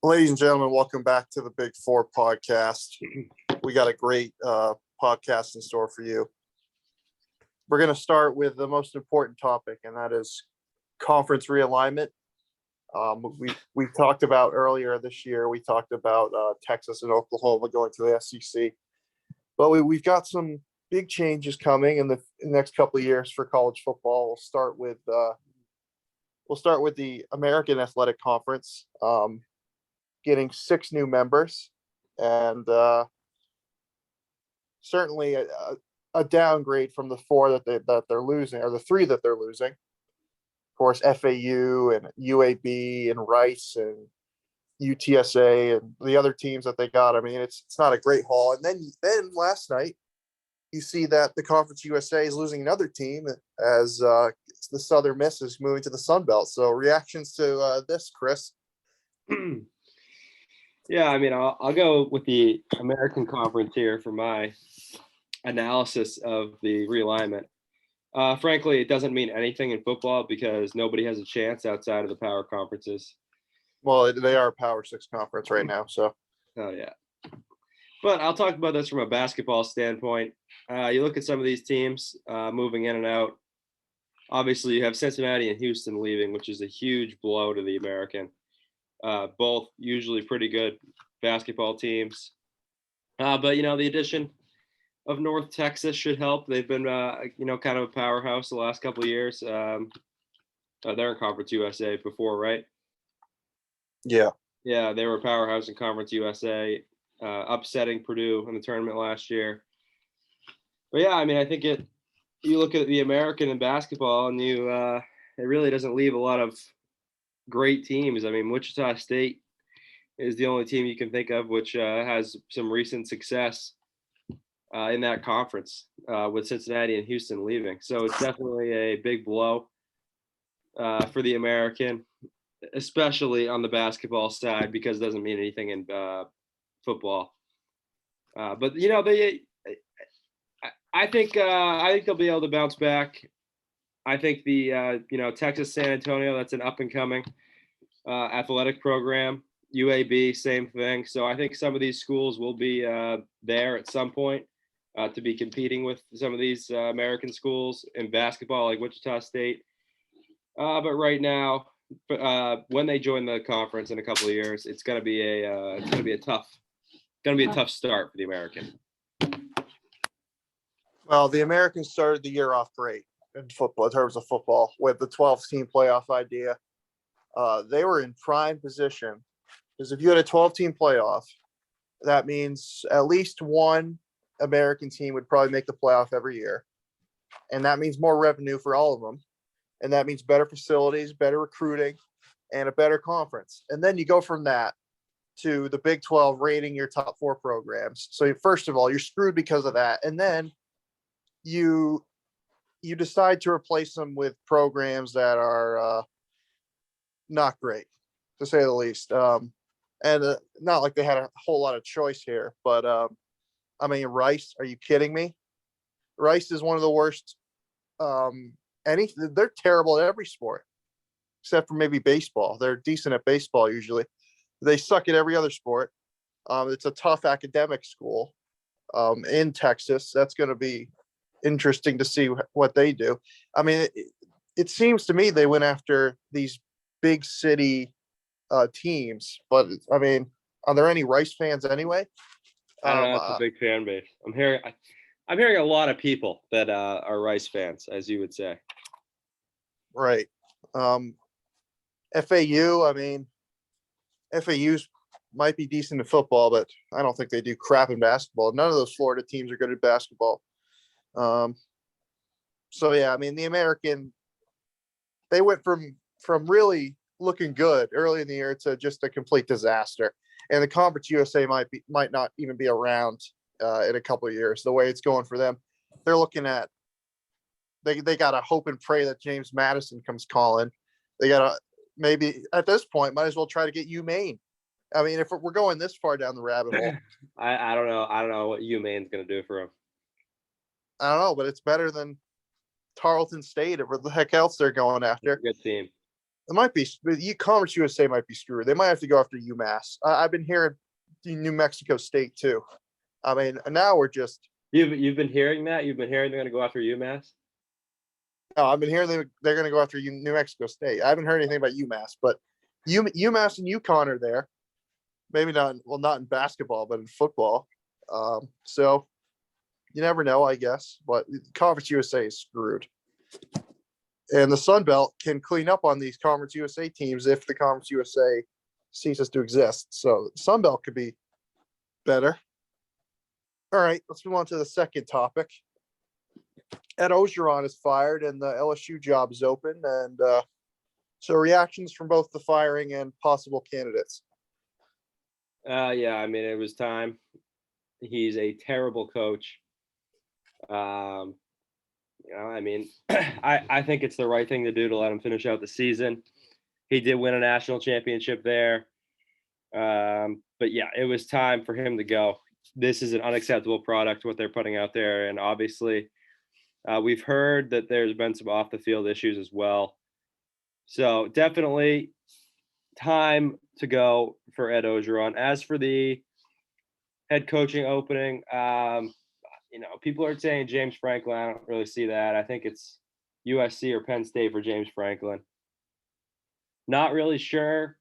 Ladies and gentlemen, welcome back to the Big Four podcast. We got a great podcast in store for you. We're going to start with the most important topic, and that is conference realignment. We talked about earlier this year, we talked about Texas and Oklahoma going to the SEC. But we've got some big changes coming in the next couple of years for college football. We'll start with the American Athletic Conference, getting 6 new members, and certainly a downgrade from the 4 that they're losing, or the 3 that they're losing. Of course, FAU and UAB and Rice and UTSA and the other teams that they got. I mean, it's not a great haul. And then last night, you see that the Conference USA is losing another team as the Southern Miss is moving to the Sun Belt. So reactions to this, Chris? Yeah, I mean, I'll go with the American Conference here for my analysis of the realignment. Frankly, it doesn't mean anything in football because nobody has a chance outside of the power conferences. Well, they are a Power 6 conference right now, so. Oh, yeah. But I'll talk about this from a basketball standpoint. You look at some of these teams moving in and out. Obviously, you have Cincinnati and Houston leaving, which is a huge blow to the American. Both usually pretty good basketball teams. But, the addition of North Texas should help. They've been, kind of a powerhouse the last couple of years. They're in Conference USA before, right? Yeah. Yeah, they were a powerhouse in Conference USA, upsetting Purdue in the tournament last year. But, yeah, I mean, I think you look at the American in basketball and it really doesn't leave a lot of great teams. I mean, Wichita State is the only team you can think of which has some recent success in that conference with Cincinnati and Houston leaving. So it's definitely a big blow for the American, especially on the basketball side, because it doesn't mean anything in football. But I think they'll be able to bounce back. I think the Texas San Antonio, that's an up and coming athletic program. UAB, same thing. So I think some of these schools will be there at some point to be competing with some of these American schools in basketball, like Wichita State. But right now, when they join the conference in a couple of years, it's going to be a tough start for the American. Well, the Americans started the year off great in football, in terms of football, with the 12-team playoff idea. They were in prime position because if you had a 12-team playoff, that means at least one American team would probably make the playoff every year. And that means more revenue for all of them. And that means better facilities, better recruiting, and a better conference. And then you go from that to the Big 12 rating your top 4 programs. So first of all, you're screwed because of that. And then you decide to replace them with programs that are not great, to say the least. And not like they had a whole lot of choice here, but I mean, Rice, are you kidding me? Rice is one of the worst. They're terrible at every sport, except for maybe baseball. They're decent at baseball usually. They suck at every other sport. It's a tough academic school in Texas. That's going to be interesting to see what they do. I mean, it seems to me they went after these big city teams, but I mean, are there any Rice fans anyway? I don't know. It's a big fan base. I'm hearing a lot of people that are Rice fans, as you would say. Right. FAU. I mean, FAU's might be decent in football, but I don't think they do crap in basketball. None of those Florida teams are good at basketball. So yeah, I mean, the American, they went from really looking good early in the year to just a complete disaster. And the Conference USA might not even be around in a couple of years. The way it's going for them, they're looking at they got to hope and pray that James Madison comes calling. They got to maybe at this point might as well try to get UMaine. I mean, if we're going this far down the rabbit hole, I don't know. I don't know what UMaine's going to do for him. I don't know, but it's better than Tarleton State or what the heck else they're going after. Good team. It might be Conference USA might be screwed. They might have to go after UMass. I've been hearing New Mexico State too. I mean, now we're just. You've been hearing that? You've been hearing they're going to go after UMass? No, I've been hearing they're going to go after New Mexico State. I haven't heard anything about UMass, but UMass and UConn are there. Maybe not. Well, not in basketball, but in football. So you never know, I guess. But Conference USA is screwed. And the Sun Belt can clean up on these Conference USA teams if the Conference USA ceases to exist. So the Sun Belt could be better. All right, let's move on to the second topic. Ed Ogeron is fired and the LSU job is open. And so reactions from both the firing and possible candidates. Yeah, I mean, it was time. He's a terrible coach. I mean, I think it's the right thing to do to let him finish out the season. He did win a national championship there. But yeah, it was time for him to go. This is an unacceptable product, what they're putting out there. And obviously, we've heard that there's been some off the field issues as well. So definitely time to go for Ed Ogeron. As for the head coaching opening, people are saying James Franklin. I don't really see that. I think it's USC or Penn State for James Franklin. Not really sure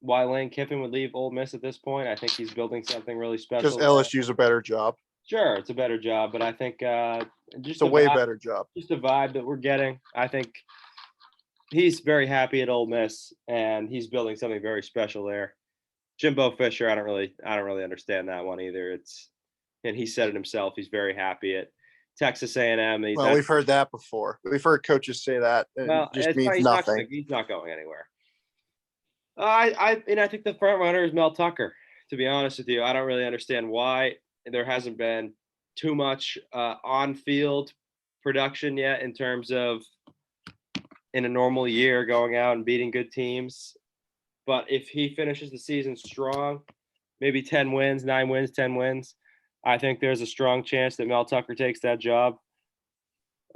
why Lane Kiffin would leave Ole Miss at this point. I think he's building something really special. Because LSU's a better job. Sure, it's a better job, but I think it's a way better job. Just the vibe that we're getting. I think he's very happy at Ole Miss, and he's building something very special there. Jimbo Fisher, I don't really understand that one either. And he said it himself. He's very happy at Texas A&M. Well, we've heard that before. We've heard coaches say that. And it just means nothing. He's not going anywhere. I think the front runner is Mel Tucker. To be honest with you, I don't really understand why there hasn't been too much on-field production yet in terms of in a normal year going out and beating good teams. But if he finishes the season strong, maybe 10 wins, 9 wins, 10 wins, I think there's a strong chance that Mel Tucker takes that job.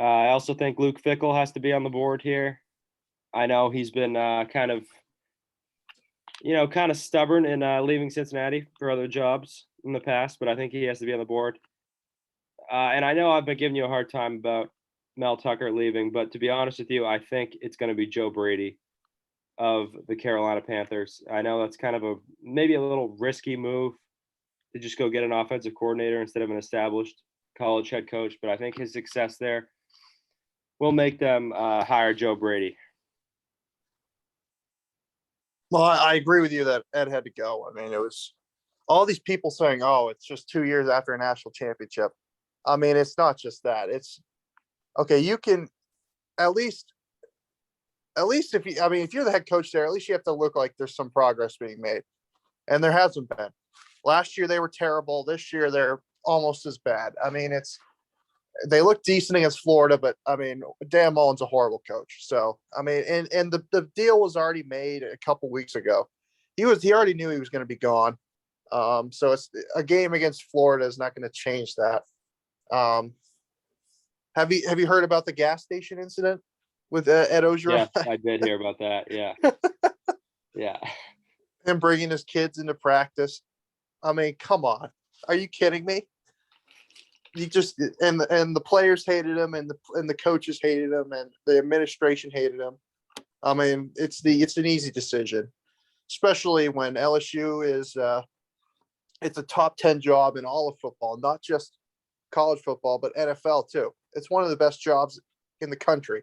I also think Luke Fickell has to be on the board here. I know he's been kind of stubborn in leaving Cincinnati for other jobs in the past, but I think he has to be on the board. And I know I've been giving you a hard time about Mel Tucker leaving, but to be honest with you, I think it's going to be Joe Brady of the Carolina Panthers. I know that's kind of maybe a little risky move to just go get an offensive coordinator instead of an established college head coach, but I think his success there will make them hire Joe Brady. Well, I agree with you that Ed had to go. I mean, it was all these people saying, "Oh, it's just 2 years after a national championship." I mean, it's not just that. It's okay. You can at least if you're the head coach there, at least you have to look like there's some progress being made, and there hasn't been. Last year they were terrible. This year they're almost as bad. I mean, they look decent against Florida, but I mean, Dan Mullen's a horrible coach. So I mean, and the deal was already made a couple weeks ago. He already knew he was going to be gone. So it's a game against Florida is not going to change that. Have you heard about the gas station incident with Ed Ogeron? Yeah, I did hear about that. Yeah, yeah. Him bringing his kids into practice. I mean, come on, are you kidding me? He just and the players hated him, and the coaches hated him, and the administration hated him. I mean, it's an easy decision, especially when LSU is it's a top 10 job in all of football, not just college football, but NFL too. It's one of the best jobs in the country.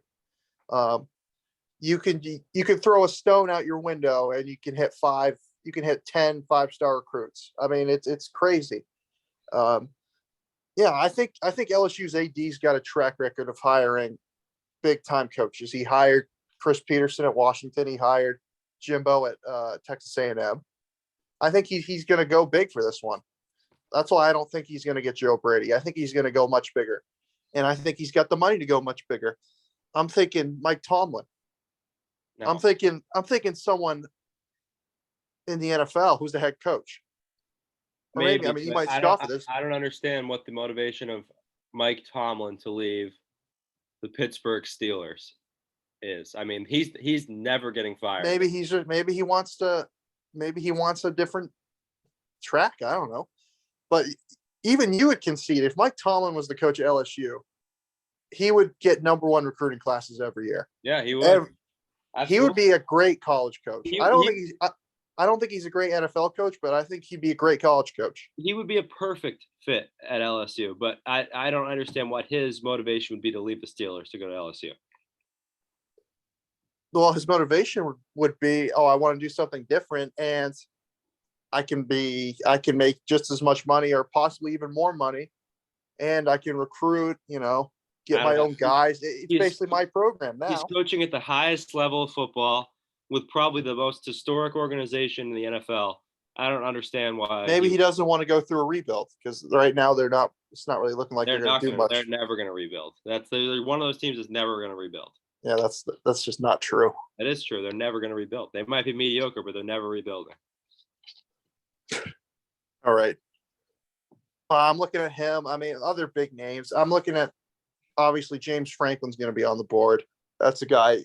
You can throw a stone out your window and you can hit 10 5-star recruits. I mean, it's crazy. Yeah, I think LSU's AD's got a track record of hiring big time coaches. He hired Chris Peterson at Washington. He hired Jimbo at Texas A&M. I think he's going to go big for this one. That's why I don't think he's going to get Joe Brady. I think he's going to go much bigger, and I think he's got the money to go much bigger. I'm thinking Mike Tomlin. No. I'm thinking someone in the NFL who's the head coach. Or maybe, I mean, you might scoff at this. I don't understand what the motivation of Mike Tomlin to leave the Pittsburgh Steelers. is. I mean, he's never getting fired. Maybe he wants a different track. I don't know. But even you would concede if Mike Tomlin was the coach at LSU, he would get number one recruiting classes every year. Yeah, he would. He would be a great college coach. I don't think he's a great NFL coach, but I think he'd be a great college coach. He would be a perfect fit at LSU, but I don't understand what his motivation would be to leave the Steelers to go to LSU. Well, his motivation would be, I want to do something different, and I can make just as much money or possibly even more money, and I can recruit, get my own guys. It's basically my program now. He's coaching at the highest level of football with probably the most historic organization in the NFL. I don't understand why. Maybe he doesn't want to go through a rebuild because right now it's not really looking like they're going to do much. They're never going to rebuild. They're one of those teams that's never going to rebuild. Yeah, that's just not true. That is true. They're never going to rebuild. They might be mediocre, but they're never rebuilding. All right. I'm looking at him. I mean, other big names. I'm looking at, obviously, James Franklin's going to be on the board. That's a guy.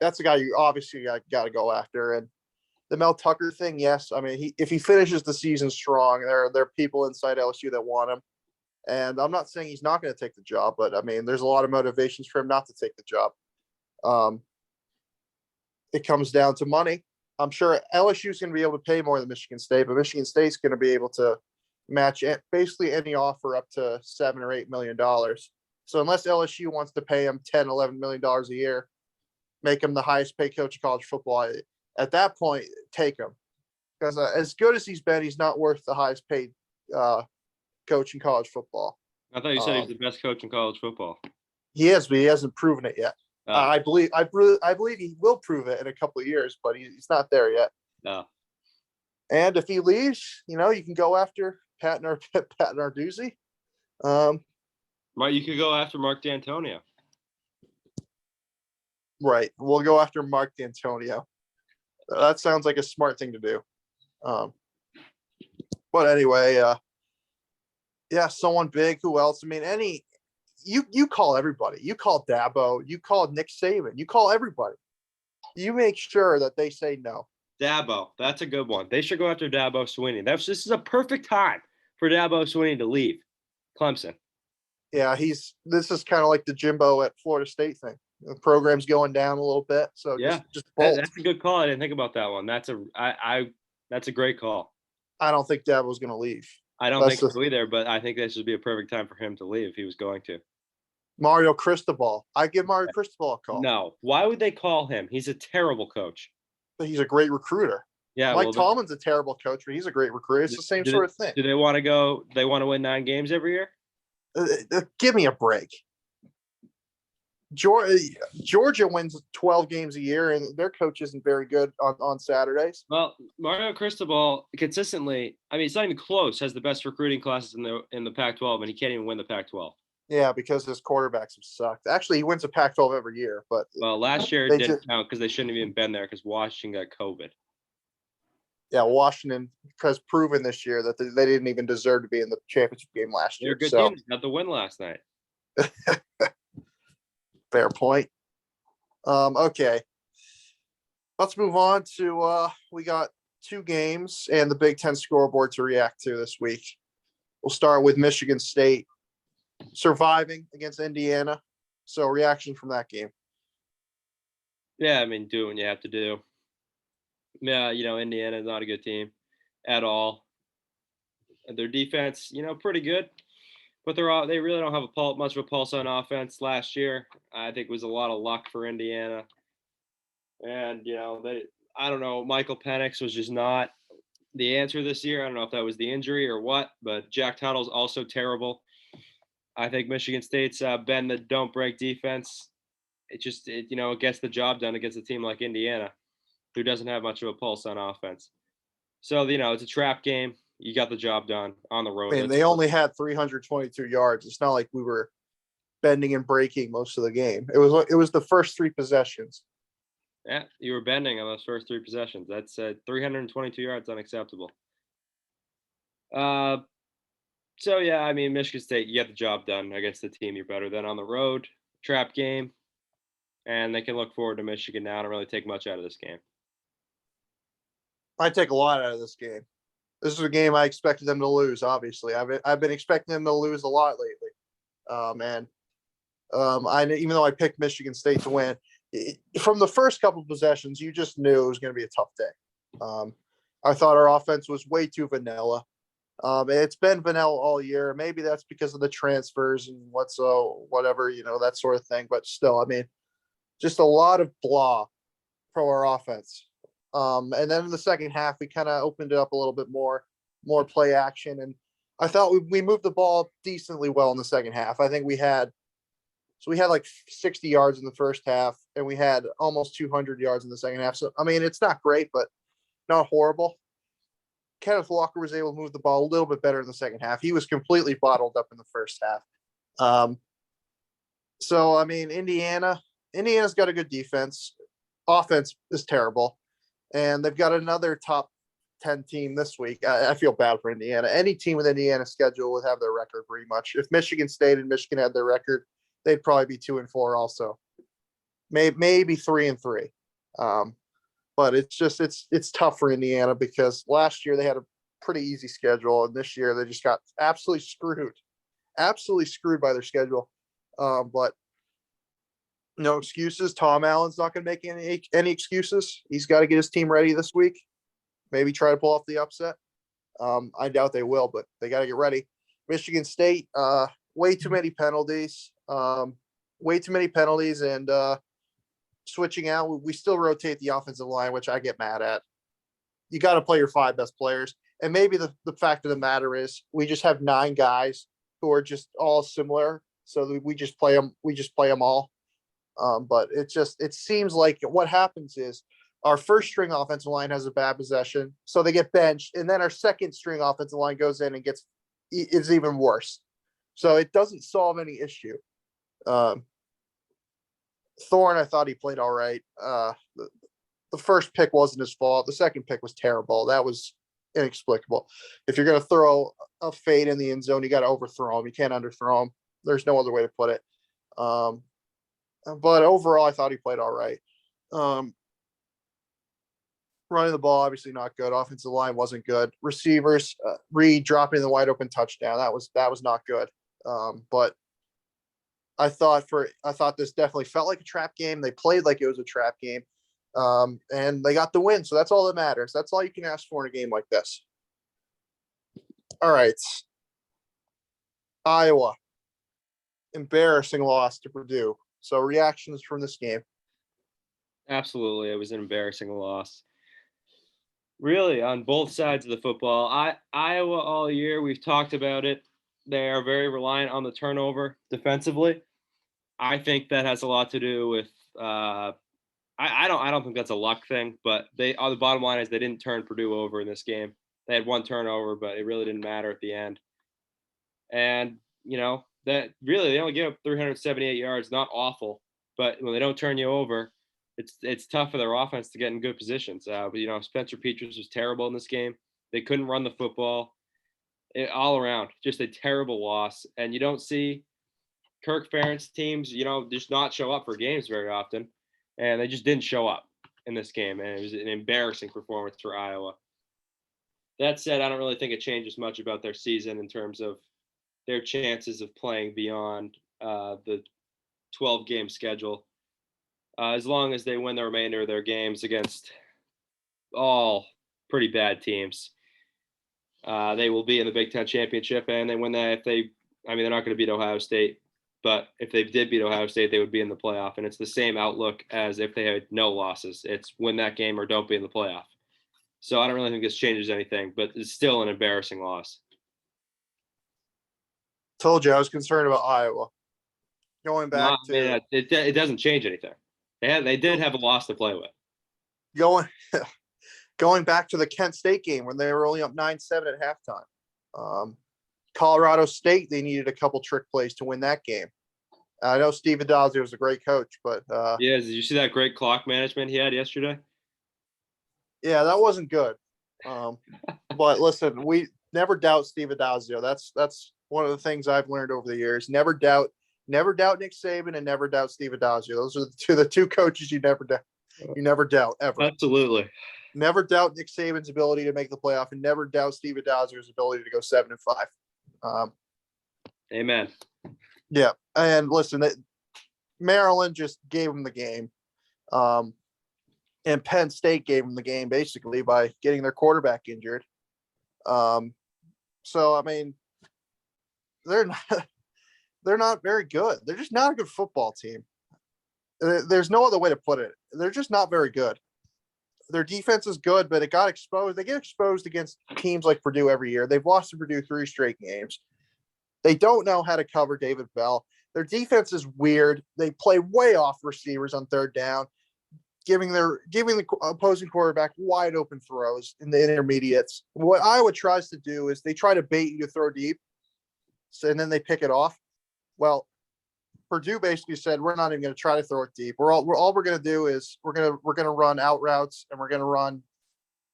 That's a guy you obviously got to go after. And the Mel Tucker thing, yes. I mean, if he finishes the season strong, there are people inside LSU that want him. And I'm not saying he's not going to take the job, but I mean, there's a lot of motivations for him not to take the job. It comes down to money. I'm sure LSU is going to be able to pay more than Michigan State, but Michigan State's going to be able to match basically any offer up to $7 or $8 million. So unless LSU wants to pay him $10, $11 million a year, make him the highest paid coach of college football, at that point, take him. Because as good as he's been, he's not worth the highest paid coach in college football. I thought you said he's the best coach in college football. He is, but he hasn't proven it yet. I believe he will prove it in a couple of years, but he's not there yet. No. And if he leaves, you can go after Pat Narduzzi. You could go after Mark D'Antonio. Right. We'll go after Mark D'Antonio. That sounds like a smart thing to do. But anyway, someone big. Who else? I mean, you call everybody. You call Dabo. You call Nick Saban. You call everybody. You make sure that they say no. Dabo, that's a good one. They should go after Dabo Swinney. This is a perfect time for Dabo Swinney to leave Clemson. Yeah, this is kind of like the Jimbo at Florida State thing. The program's going down a little bit, so just bolt. That's a good call. I didn't think about that one. That's a great call. I don't think Dabo's going to leave. I don't think so either, but I think this would be a perfect time for him to leave if he was going to. Mario Cristobal. I give Mario Cristobal a call. No. Why would they call him? He's a terrible coach. But he's a great recruiter. Yeah. Mike Tomlin's a terrible coach, but he's a great recruiter. It's the same sort of thing. Do they want to go? They want to win 9 games every year? Give me a break. Georgia wins 12 games a year, and their coach isn't very good on Saturdays. Well, Mario Cristobal consistently, I mean, it's not even close, has the best recruiting classes in the Pac-12, and he can't even win the Pac-12. Yeah, because his quarterbacks have sucked. Actually, he wins a Pac-12 every year, but last year it didn't count because they shouldn't have even been there because Washington got COVID. Yeah, Washington has proven this year that they didn't even deserve to be in the championship game last year. They're a good team. Got the win last night. Fair point. Okay. Let's move on to we got 2 games and the Big Ten scoreboard to react to this week. We'll start with Michigan State surviving against Indiana. So reaction from that game. Yeah, I mean, do what you have to do. Yeah, Indiana is not a good team at all. Their defense, pretty good. But they really don't have much of a pulse on offense last year. I think it was a lot of luck for Indiana. And, I don't know, Michael Penix was just not the answer this year. I don't know if that was the injury or what, but Jack Tuttle's also terrible. I think Michigan State's bend the don't break defense. It gets the job done against a team like Indiana, who doesn't have much of a pulse on offense. So, it's a trap game. You got the job done on the road. I mean, they only had 322 yards. It's not like we were bending and breaking most of the game. It was the first 3 possessions. Yeah, you were bending on those first 3 possessions. That's 322 yards, unacceptable. So, yeah, I mean, Michigan State, you get the job done against the team you're better than on the road. Trap game. and they can look forward to Michigan now. I don't really take much out of this game. I take a lot out of this game. This is a game I expected them to lose. Obviously, I've been expecting them to lose a lot lately. Even though I picked Michigan State to win, from the first couple of possessions, you just knew it was going to be a tough day. I thought our offense was way too vanilla. It's been vanilla all year. Maybe that's because of the transfers and whatever, that sort of thing. But still, I mean, just a lot of blah from our offense. And then in the second half, we kind of opened it up a little bit more play action. And I thought we moved the ball decently well in the second half. I think we had like 60 yards in the first half, and we had almost 200 yards in the second half. So, I mean, it's not great, but not horrible. Kenneth Walker was able to move the ball a little bit better in the second half. He was completely bottled up in the first half. So, I mean, Indiana's got a good defense. Offense is terrible. And they've got another top 10 team this week. I feel bad for Indiana. Any team with Indiana's schedule would have their record pretty much. If Michigan State and Michigan had their record, they'd probably be 2-4 also. Maybe 3-3. But it's tough for Indiana because last year they had a pretty easy schedule, and this year they just got absolutely screwed by their schedule. But no excuses. Tom Allen's not going to make any excuses. He's got to get his team ready this week. Maybe try to pull off the upset. I doubt they will, but they got to get ready. Michigan State, way too many penalties. And switching out. We still rotate the offensive line, which I get mad at. You got to play your 5 best players. And maybe the fact of the matter is we just have 9 guys who are just all similar. So we just play them. We just play them all. But it seems like what happens is our first string offensive line has a bad possession, so they get benched, and then our second string offensive line goes in and is even worse. So it doesn't solve any issue. Thorne, I thought he played all right. The first pick wasn't his fault. The second pick was terrible. That was inexplicable. If you're going to throw a fade in the end zone, you got to overthrow him. You can't underthrow him. There's no other way to put it. But overall, I thought he played all right. Running the ball, obviously not good. Offensive line wasn't good. Receivers, Reed dropping the wide open touchdown. That was not good. But I thought this definitely felt like a trap game. They played like it was a trap game. And they got the win. So that's all that matters. That's all you can ask for in a game like this. All right. Iowa. Embarrassing loss to Purdue. So reactions from this game. Absolutely. It was an embarrassing loss. Really, on both sides of the football. Iowa all year, we've talked about it. They are very reliant on the turnover defensively. I think that has a lot to do with I don't think that's a luck thing, but the bottom line is they didn't turn Purdue over in this game. They had 1 turnover, but it really didn't matter at the end. And, that really they only give up 378 yards, not awful, but when they don't turn you over, it's tough for their offense to get in good positions. But Spencer Petras was terrible in this game. They couldn't run the football. All around, just a terrible loss. And you don't see Kirk Ferentz teams, just not show up for games very often. And they just didn't show up in this game. And it was an embarrassing performance for Iowa. That said, I don't really think it changes much about their season in terms of their chances of playing beyond the 12-game schedule. As long as they win the remainder of their games against all pretty bad teams, they will be in the Big Ten championship, and they win that. They're not going to beat Ohio State, but if they did beat Ohio State, they would be in the playoff. And it's the same outlook as if they had no losses. It's win that game or don't be in the playoff. So I don't really think this changes anything, but it's still an embarrassing loss. Told you I was concerned about Iowa. Going back it doesn't change anything. They did have a loss to play with. Going back to the Kent State game when they were only up 9-7 at halftime. Colorado State, they needed a couple trick plays to win that game. I know Steve Adazio was a great coach, but yeah, did you see that great clock management he had yesterday? Yeah, that wasn't good. But listen, we never doubt Steve Adazio. That's one of the things I've learned over the years. Never doubt Never doubt Nick Saban and never doubt Steve Adazio. Those are the two coaches you never doubt. You never doubt ever. Absolutely. Never doubt Nick Saban's ability to make the playoff, and never doubt Steve Adazio's ability to go 7-5. Amen. Yeah, and listen, Maryland just gave them the game, and Penn State gave them the game basically by getting their quarterback injured. So I mean, they're not very good. They're just not a good football team. There's no other way to put it. They're just not very good. Their defense is good, but it got exposed. They get exposed against teams like Purdue every year. They've lost to Purdue 3 straight games. They don't know how to cover David Bell. Their defense is weird. They play way off receivers on third down, giving the opposing quarterback wide open throws in the intermediates. What Iowa tries to do is they try to bait you to throw deep, and then they pick it off. Well, Purdue basically said, we're not even going to try to throw it deep. All we're going to do is we're going to run out routes, and we're going to run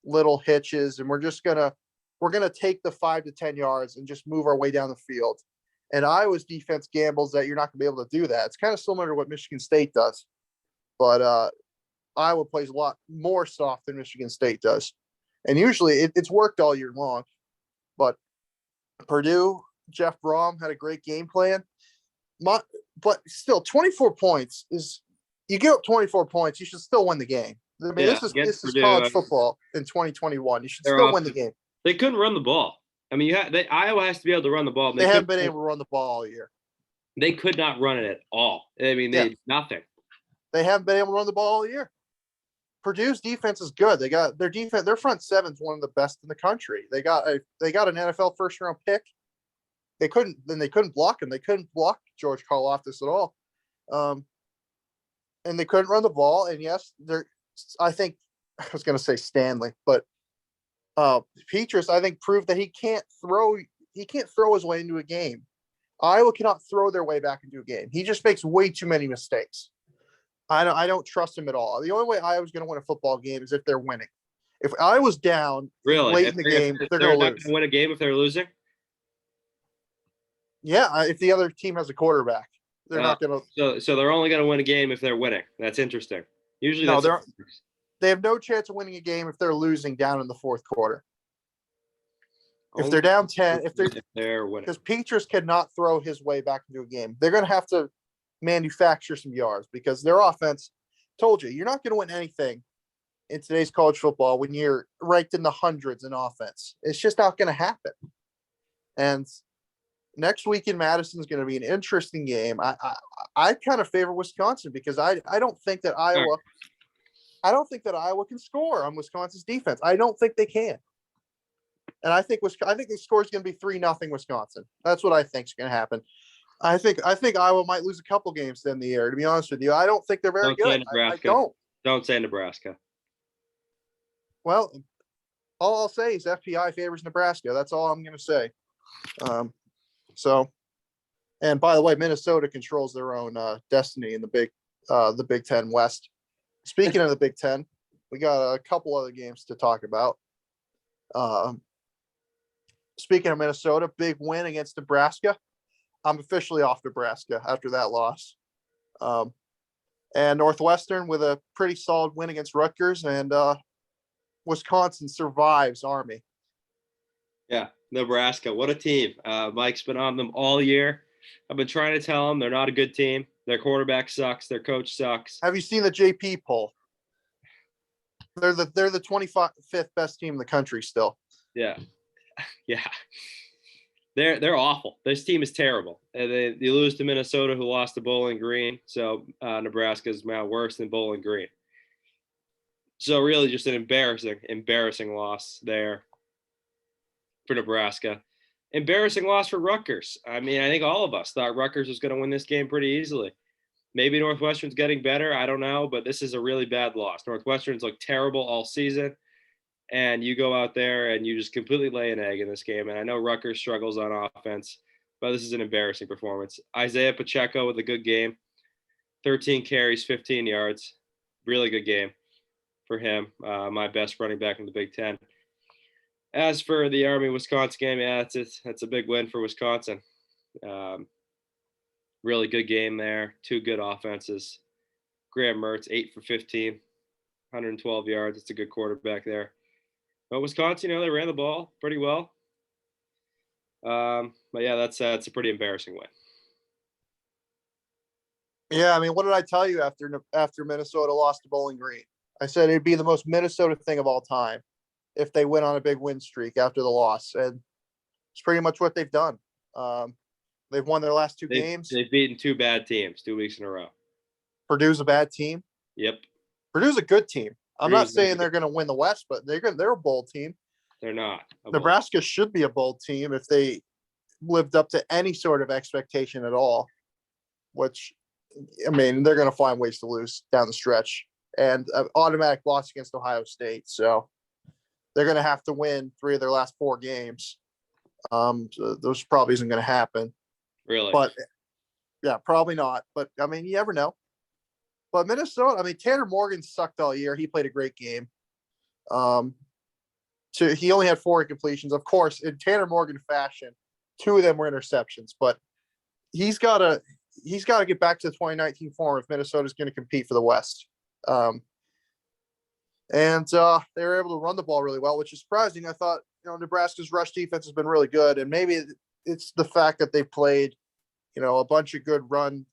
little hitches, and we're going to take the 5 to 10 yards and just move our way down the field. And Iowa's defense gambles that you're not going to be able to do that. It's kind of similar to what Michigan State does, but Iowa plays a lot more soft than Michigan State does. And usually it's worked all year long, but Purdue, Jeff Brom had a great game plan. But still, 24 points is you give up 24 points, you should still win the game. I mean, Yeah, this is Purdue, college football in 2021. You should still win the game. They couldn't run the ball. I mean, Iowa has to be able to run the ball. They haven't been able to run the ball all year. They could not run it at all. I mean, nothing. They haven't been able to run the ball all year. Purdue's defense is good. They got their defense. Their front seven's one of the best in the country. They got an NFL first round pick. They couldn't block him. They couldn't block George Karlaftis at all. And they couldn't run the ball. And yes, I think I was going to say Stanley, but Petrus, I think, proved that he can't throw his way into a game. Iowa cannot throw their way back into a game. He just makes way too many mistakes. I don't trust him at all. The only way Iowa's going to win a football game is if they're winning. If Iowa's down late in the game, they're going to lose. Win a game if they're losing? Yeah, if the other team has a quarterback, they're not going to. So they're only going to win a game if they're winning. That's interesting. Usually, they have no chance of winning a game if they're losing down in the fourth quarter. If they're down 10, if they're winning, because Petrus cannot throw his way back into a game. They're going to have to manufacture some yards because their offense. Told you're not going to win anything in today's college football when you're ranked in the hundreds in offense. It's just not going to happen. And next week in Madison is going to be an interesting game. I kind of favor Wisconsin because I don't think that Iowa. I don't think that Iowa can score on Wisconsin's defense. I don't think they can. And I think the score is going to be 3-0 Wisconsin. That's what I think is going to happen. I think Iowa might lose a couple games to end the year. To be honest with you, I don't think they're very good. I don't. Don't say Nebraska. Well, all I'll say is FPI favors Nebraska. That's all I'm going to say. And by the way, Minnesota controls their own destiny in the Big Ten West. Speaking of the Big Ten, we got a couple other games to talk about. Speaking of Minnesota, big win against Nebraska. I'm officially off Nebraska after that loss. And Northwestern with a pretty solid win against Rutgers, and Wisconsin survives Army. Yeah, Nebraska, what a team. Mike's been on them all year. I've been trying to tell them they're not a good team. Their quarterback sucks. Their coach sucks. Have you seen the JP poll? They're the 25th best team in the country still. Yeah. Yeah. They're awful. This team is terrible. And they lose to Minnesota, who lost to Bowling Green. So Nebraska is now worse than Bowling Green. So really just an embarrassing loss there for Nebraska. Embarrassing loss for Rutgers. I mean, I think all of us thought Rutgers was going to win this game pretty easily. Maybe Northwestern's getting better. I don't know, but this is a really bad loss. Northwestern's looked terrible all season. And you go out there and you just completely lay an egg in this game. And I know Rutgers struggles on offense, but this is an embarrassing performance. Isaiah Pacheco with a good game. 13 carries, 15 yards. Really good game for him. My best running back in the Big Ten. As for the Army-Wisconsin game, yeah, that's a big win for Wisconsin. Really good game there. Two good offenses. Graham Mertz, 8 for 15, 112 yards. It's a good quarterback there. But Wisconsin, they ran the ball pretty well. But yeah, that's a pretty embarrassing win. Yeah, I mean, what did I tell you after Minnesota lost to Bowling Green? I said it'd be the most Minnesota thing of all time if they went on a big win streak after the loss, and it's pretty much what they've done. They've won their last two games. They've beaten two bad teams 2 weeks in a row. Purdue's a bad team. Yep. Purdue's a good team. I'm Purdue's not saying they're going to win the West, but they're a bowl team. They're not. Nebraska should be a bowl team if they lived up to any sort of expectation at all, which, I mean, they're going to find ways to lose down the stretch, and an automatic loss against Ohio State. So they're going to have to win 3 of their last 4 games. So those probably isn't going to happen. Really? But yeah, probably not. But I mean, you never know. But Minnesota, I mean, Tanner Morgan sucked all year. He played a great game. He only had 4 incompletions. Of course, in Tanner Morgan fashion, 2 of them were interceptions. But he's got to get back to the 2019 form if Minnesota's going to compete for the West. And they were able to run the ball really well, which is surprising. I thought, Nebraska's rush defense has been really good, and maybe it's the fact that they played, a bunch of good run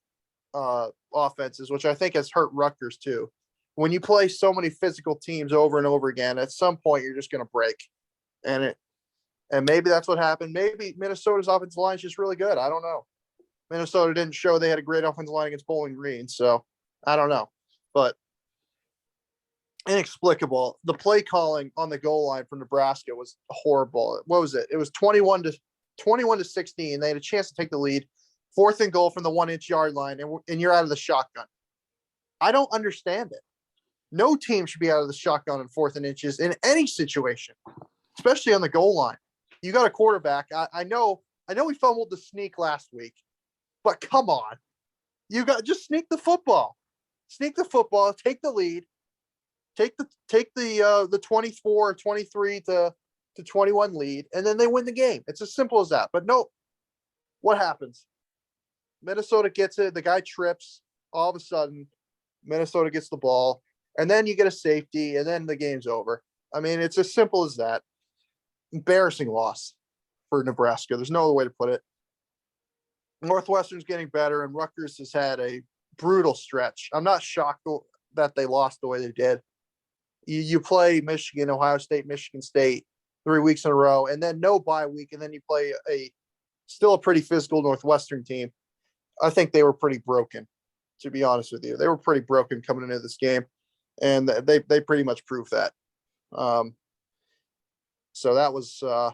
offenses, which I think has hurt Rutgers too. When you play so many physical teams over and over again, at some point you're just going to break, and maybe that's what happened. Maybe Minnesota's offensive line is just really good. I don't know. Minnesota didn't show they had a great offensive line against Bowling Green, so I don't know, but inexplicable. The play calling on the goal line for Nebraska was horrible. What was it? It was 21 to 16. They had a chance to take the lead. 4th and goal from the 1-inch yard line, and you're out of the shotgun. I don't understand it. No team should be out of the shotgun in 4th and inches in any situation, especially on the goal line. You got a quarterback. I know we fumbled the sneak last week, but come on. Just sneak the football. Sneak the football, take the lead. Take the 24 or 23 to 21 lead, and then they win the game. It's as simple as that. But no, what happens? Minnesota gets it. The guy trips. All of a sudden, Minnesota gets the ball, and then you get a safety, and then the game's over. I mean, it's as simple as that. Embarrassing loss for Nebraska. There's no other way to put it. Northwestern's getting better, and Rutgers has had a brutal stretch. I'm not shocked that they lost the way they did. You play Michigan, Ohio State, Michigan State 3 weeks in a row, and then no bye week, and then you play still a pretty physical Northwestern team. I think they were pretty broken, to be honest with you. They were pretty broken coming into this game, and they pretty much proved that. So that was a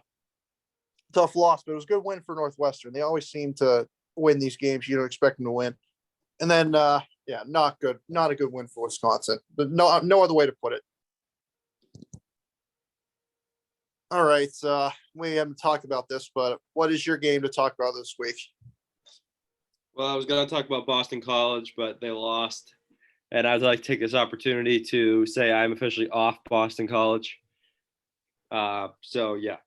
tough loss, but it was a good win for Northwestern. They always seem to win these games you don't expect them to win. And then, not good. Not a good win for Wisconsin, but no other way to put it. All right, we haven't talked about this, but what is your game to talk about this week? Well, I was going to talk about Boston College, but they lost. And I'd like to take this opportunity to say I'm officially off Boston College. So, yeah.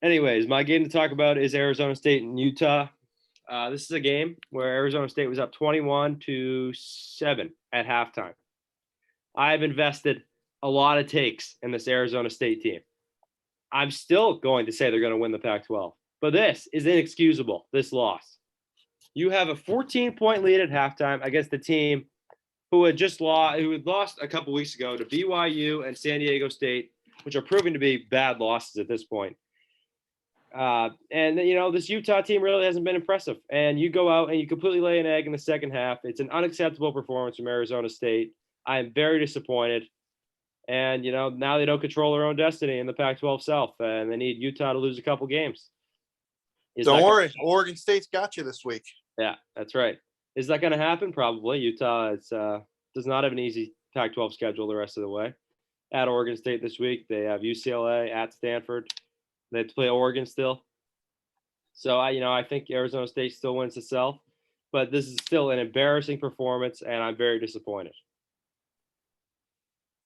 Anyways, my game to talk about is Arizona State and Utah. This is a game where Arizona State was up 21-7 at halftime. I've invested a lot of takes in this Arizona State team. I'm still going to say they're going to win the Pac-12, but this is inexcusable, this loss. You have a 14-point lead at halftime against the team who had lost a couple weeks ago to BYU and San Diego State, which are proving to be bad losses at this point. And this Utah team really hasn't been impressive. And you go out and you completely lay an egg in the second half. It's an unacceptable performance from Arizona State. I am very disappointed. And, now they don't control their own destiny in the Pac-12 South, and they need Utah to lose a couple games. Don't worry. Oregon State's got you this week. Yeah, that's right. Is that going to happen? Probably. Utah does not have an easy Pac-12 schedule the rest of the way. At Oregon State this week, they have UCLA, at Stanford. They have to play Oregon still. So, I think Arizona State still wins the South. But this is still an embarrassing performance, and I'm very disappointed.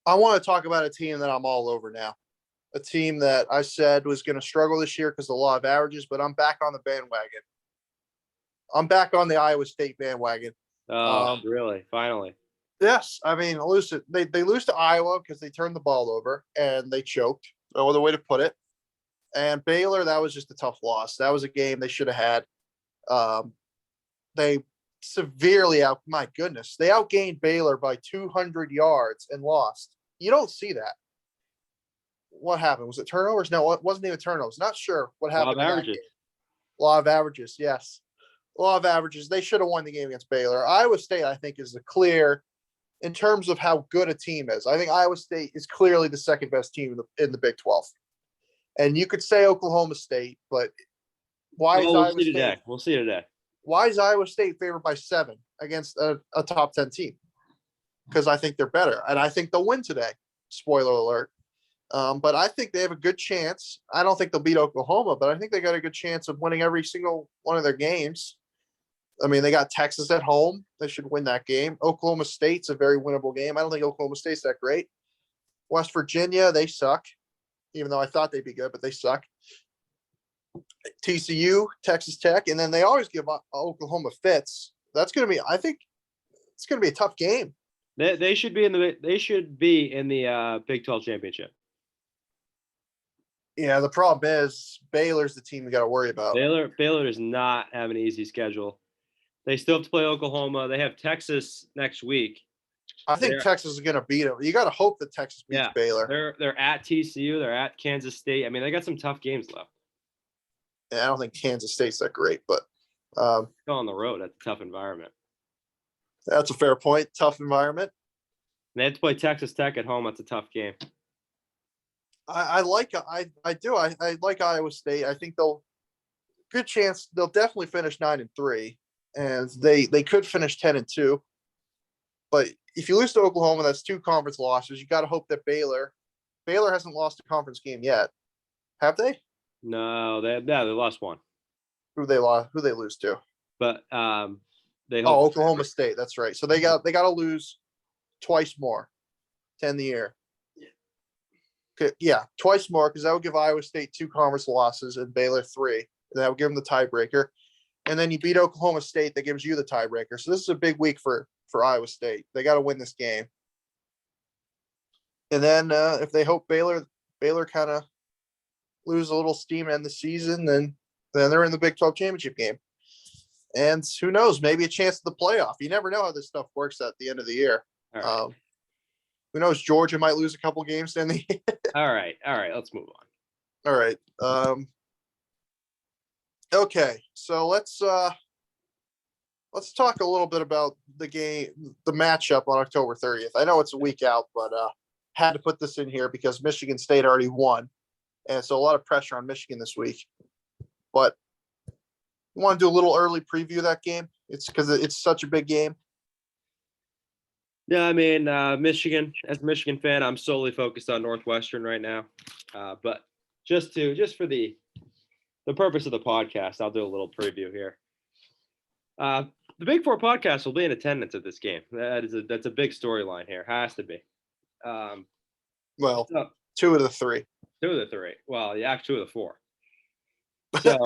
I want to talk about a team that I'm all over now. A team that I said was going to struggle this year because of the law of averages, but I'm back on the bandwagon. I'm back on the Iowa State bandwagon. Oh, really? Finally. Yes, I mean, they lose to Iowa because they turned the ball over and they choked. No other way to put it. And Baylor, that was just a tough loss. That was a game they should have had. They severely my goodness, they outgained Baylor by 200 yards and lost. You don't see that. What happened? Was it turnovers? No, it wasn't even turnovers. Not sure what happened. Law of averages. Law of averages, yes. Law of averages. They should have won the game against Baylor. Iowa State, I think, is the clear in terms of how good a team is. I think Iowa State is clearly the second best team in the Big 12. And you could say Oklahoma State, but why is Iowa State? Today. We'll see today. Why is Iowa State favored by 7 against a top 10 team? Because I think they're better, and I think they'll win today. Spoiler alert. But I think they have a good chance. I don't think they'll beat Oklahoma, but I think they got a good chance of winning every single one of their games. I mean, they got Texas at home. They should win that game. Oklahoma State's a very winnable game. I don't think Oklahoma State's that great. West Virginia, they suck, even though I thought they'd be good, but they suck. TCU, Texas Tech, and then they always give Oklahoma fits. That's going to be, I think, it's going to be a tough game. They should be in the Big 12 championship. Yeah, the problem is Baylor's the team you got to worry about. Baylor does not have an easy schedule. They still have to play Oklahoma. They have Texas next week. I think Texas is going to beat them. You got to hope that Texas beats Baylor. They're at TCU. They're at Kansas State. I mean, they got some tough games left. Yeah, I don't think Kansas State's that great, but go on the road. That's a tough environment. That's a fair point. Tough environment. And they have to play Texas Tech at home. That's a tough game. I like Iowa State. I think good chance they'll definitely finish 9-3, and they could finish 10-2. But if you lose to Oklahoma, that's 2 conference losses. You got to hope that Baylor hasn't lost a conference game yet. Have they? No, they lost one. Who they lose to? But Oklahoma State. That's right. So they got to lose twice more to end the year. Yeah, twice more, because that would give Iowa State 2 conference losses and Baylor 3. And that would give them the tiebreaker. And then you beat Oklahoma State, that gives you the tiebreaker. So this is a big week for Iowa State. They got to win this game. And then if they hope Baylor kind of lose a little steam in the season, then they're in the Big 12 championship game. And who knows, maybe a chance at the playoff. You never know how this stuff works at the end of the year. All right. Who knows? Georgia might lose a couple games in the All right. Let's move on. All right. Okay. So let's talk a little bit about the matchup on October 30th. I know it's a week out, but had to put this in here because Michigan State already won, and so a lot of pressure on Michigan this week. But you want to do a little early preview of that game? It's because it's such a big game. Yeah, I mean, Michigan, as a Michigan fan, I'm solely focused on Northwestern right now. But just for the purpose of the podcast, I'll do a little preview here. The Big Four podcast will be in attendance at this game. That's a big storyline here. Has to be. Well, 2 of the 3. 2 of the 3. Well, yeah, 2 of the 4. So,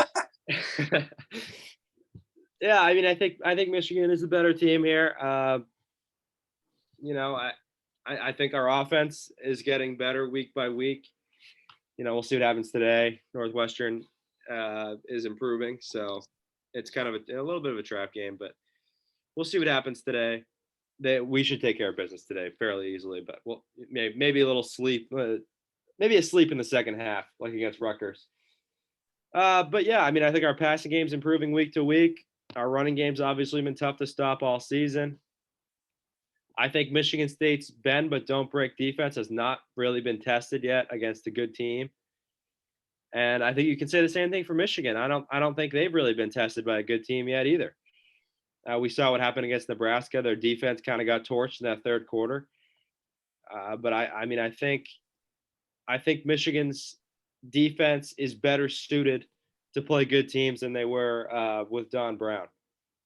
yeah, I mean, I think Michigan is a better team here. I think our offense is getting better week by week. We'll see what happens today. Northwestern is improving, so it's kind of a little bit of a trap game, but we'll see what happens today. We should take care of business today fairly easily, but maybe a little sleep, maybe a sleep in the second half, like against Rutgers. But yeah, I mean, I think our passing game's improving week to week. Our running game's obviously been tough to stop all season. I think Michigan State's bend but don't break defense has not really been tested yet against a good team. And I think you can say the same thing for Michigan. I don't think they've really been tested by a good team yet either. We saw what happened against Nebraska. Their defense kind of got torched in that third quarter. But I think Michigan's defense is better suited to play good teams than they were with Don Brown.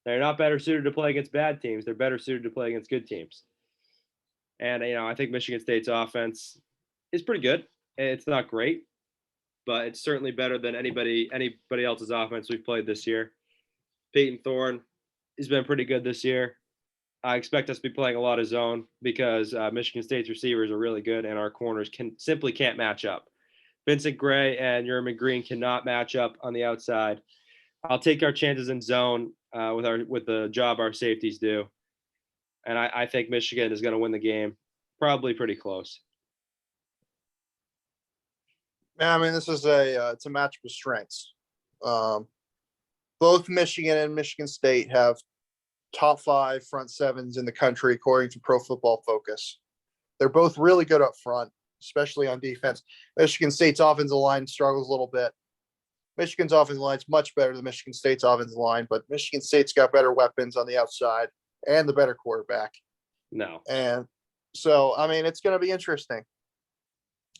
They're not better suited to play against bad teams. They're better suited to play against good teams. And, I think Michigan State's offense is pretty good. It's not great, but it's certainly better than anybody else's offense we've played this year. Peyton Thorne has been pretty good this year. I expect us to be playing a lot of zone because Michigan State's receivers are really good and our corners can't match up. Vincent Gray and Yerman Green cannot match up on the outside. I'll take our chances in zone with the job our safeties do, and I think Michigan is going to win the game, probably pretty close. Yeah, I mean, this is it's a match of strengths. Both Michigan and Michigan State have top 5 front sevens in the country, according to Pro Football Focus. They're both really good up front, especially on defense. Michigan State's offensive line struggles a little bit. Michigan's offensive line is much better than Michigan State's offensive line, but Michigan State's got better weapons on the outside and the better quarterback. No. And so, I mean, it's going to be interesting.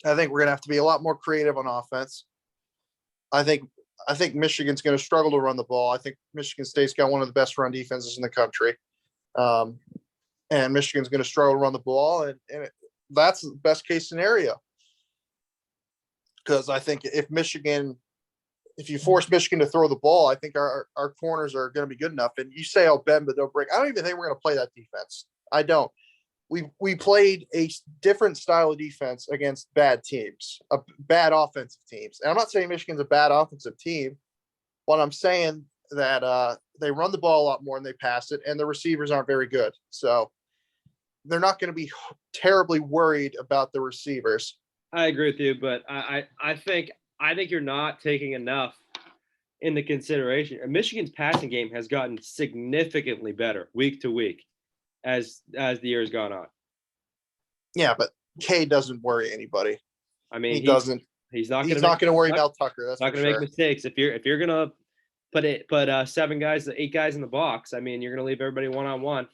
I think we're going to have to be a lot more creative on offense. I think Michigan's going to struggle to run the ball. I think Michigan State's got one of the best run defenses in the country. And Michigan's going to struggle to run the ball. And that's the best case scenario. Because I think if you force Michigan to throw the ball, I think our corners are going to be good enough. And you say, oh, bend but don't break. I don't even think we're going to play that defense. I don't. We played a different style of defense against bad teams, bad offensive teams. And I'm not saying Michigan's a bad offensive team, but I'm saying that they run the ball a lot more than they pass it, and the receivers aren't very good. So they're not going to be terribly worried about the receivers. I agree with you, but I think you're not taking enough into consideration. Michigan's passing game has gotten significantly better week to week as the year has gone on. Yeah, but K doesn't worry anybody. I mean, he doesn't. He's not going to worry about Tucker. That's not going to make mistakes. If you're going to put 8 guys in the box, I mean, you're going to leave everybody one-on-one.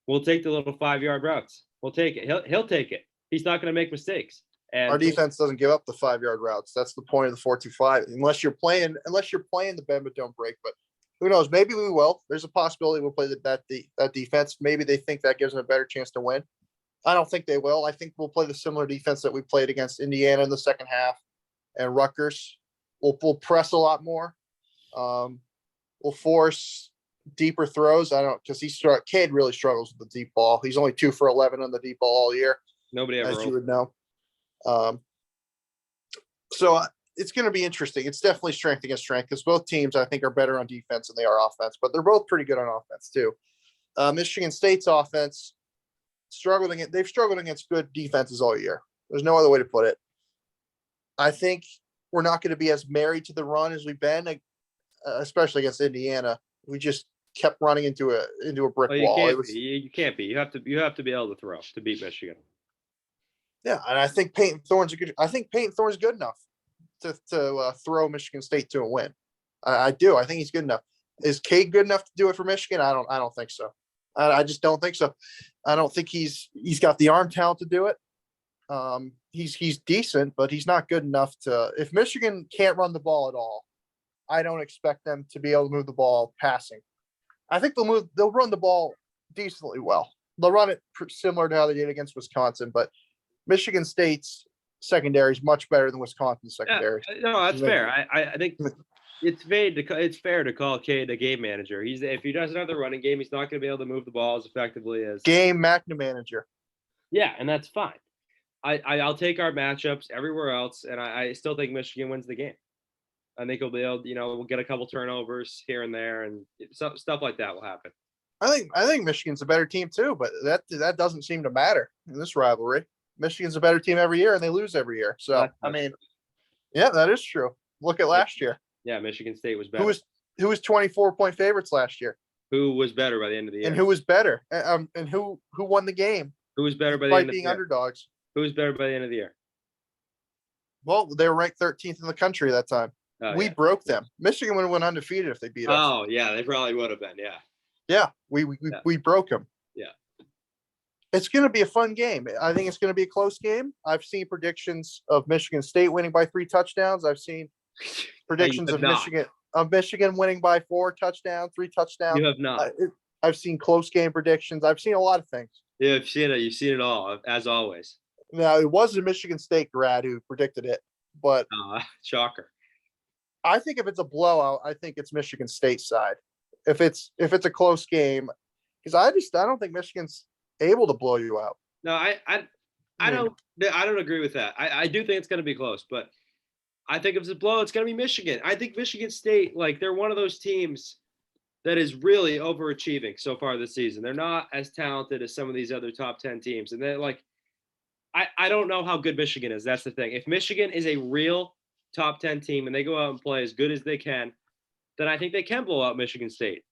We'll take the little 5-yard routes. We'll take it. He'll take it. He's not going to make mistakes. And our defense doesn't give up the 5-yard routes. That's the point of the 4-2-5. Unless you're playing the bend but don't break. But who knows? Maybe we will. There's a possibility we'll play that defense. Maybe they think that gives them a better chance to win. I don't think they will. I think we'll play the similar defense that we played against Indiana in the second half and Rutgers. We'll press a lot more. We'll force deeper throws. Cade really struggles with the deep ball. He's only 2 for 11 on the deep ball all year. Nobody ever. As you would know. So it's going to be interesting. It's definitely strength against strength because both teams, I think, are better on defense than they are offense, but they're both pretty good on offense too. Michigan State's offense they've struggled against good defenses all year. There's no other way to put it. I think we're not going to be as married to the run as we've been, especially against Indiana. We just kept running into a brick wall. You can't be. You have to be able to throw to beat Michigan. Yeah, and I think Peyton Thorne's good enough to throw Michigan State to a win. I do. I think he's good enough. Is Cade good enough to do it for Michigan? I don't think so. I just don't think so. I don't think he's got the arm talent to do it. He's decent, but he's not good enough to. If Michigan can't run the ball at all, I don't expect them to be able to move the ball passing. I think they'll run the ball decently well. They'll run it similar to how they did against Wisconsin, but Michigan State's secondary is much better than Wisconsin's secondary. Yeah, no, that's fair. I think it's fair to call Cade a game manager. If he doesn't have the running game, he's not going to be able to move the ball as effectively as game manager. Yeah, and that's fine. I'll take our matchups everywhere else, and I still think Michigan wins the game. I think we'll be able, we'll get a couple turnovers here and there, and stuff like that will happen. I think Michigan's a better team too, but that doesn't seem to matter in this rivalry. Michigan's a better team every year, and they lose every year. So yeah, that is true. Look at last year. Yeah, Michigan State was better. Who was 24-point favorites last year? Who was better by the end of the year? And who was better? And who won the game? Who was better by the end of the year? Being underdogs. Who was better by the end of the year? Well, they were ranked 13th in the country that time. We broke them. Michigan would have went undefeated if they beat us. Oh, yeah, they probably would have been, yeah. Yeah, we broke them. Yeah. It's going to be a fun game. I think it's going to be a close game. I've seen predictions of Michigan State winning by 3 touchdowns. I've seen predictions of Michigan winning by 4 touchdowns, 3 touchdowns. You have not. I've seen close game predictions. I've seen a lot of things. Yeah, I've seen it. You've seen it all, as always. Now, it was a Michigan State grad who predicted it, but shocker. I think if it's a blowout, I think it's Michigan State's side. if it's a close game, because I don't think Michigan's able to blow you out. No, I don't agree with that. I do think it's going to be close, but I think if it's a blow, it's going to be Michigan. I think Michigan State, like, they're one of those teams that is really overachieving so far this season. They're not as talented as some of these other top 10 teams. And they're like, I don't know how good Michigan is. That's the thing. If Michigan is a real top 10 team and they go out and play as good as they can, then I think they can blow out Michigan State.